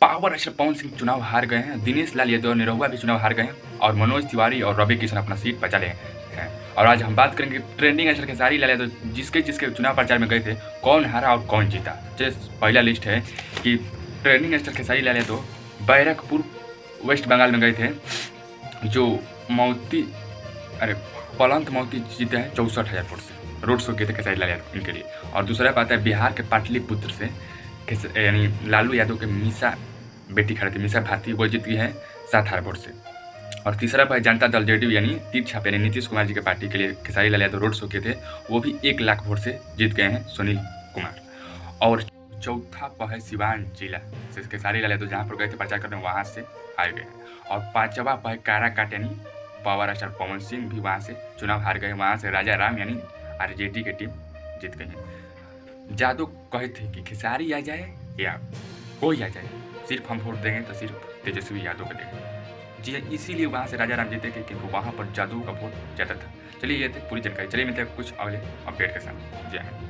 Power star Pawan Singh चुनाव हार गए हैं, दिनेश लाल यादव निरहुआ भी चुनाव हार गए हैं और मनोज तिवारी और रवि किशन अपना सीट बचा ले हैं। और आज हम बात करेंगे ट्रेंडिंग स्टार खेसारी लाल यादव जिसके जिसके चुनाव प्रचार में गए थे, कौन हारा और कौन जीता। जैसे पहला लिस्ट है कि trending star Khesari Lal Yadav Barrackpore waste Bengal में गए थे, जो पलंत मौती जीते हैं 64,000 वोट से। रोड शो किए थे खेसारी लाल यादव इनके लिए। और दूसरा बात है बिहार के पाटलिपुत्र से यानी लालू यादव के मीसा बेटी खड़ी थी, मीसा भारती, वो जीत गई है 7,000 वोट से। और तीसरा पर जनता दल जेडीयू यानी तीर छाप यानी नीतीश कुमार जी के पार्टी के लिए खेसारी लाल यादव रोड शो किए थे, वो भी 1 लाख वोट से जीत गए हैं सुनील कुमार। और चौथा पर है सिवान जिला से खेसारी लाल यादव जहाँ पर गए थे प्रचार करने, वहाँ से हार गए हैं। और पांचवा पर है काराकाट यानी पावर स्टार पवन सिंह भी वहाँ से चुनाव हार गए, वहाँ से राजा राम यानी आरजेडी की टीम जीत गई है। जादव कहे थे कि खेसारी आ जाए या कोई आ जाए, सिर्फ हम वोट देंगे तो सिर्फ तेजस्वी यादव को देंगे। जी इसीलिए वहाँ से राजा राम जीते क्योंकि वहाँ पर जादव का वोट ज़्यादा था। चलिए ये थी पूरी जानकारी। चलिए मिलते हैं कुछ अगले अपडेट के साथ। जय हिंद।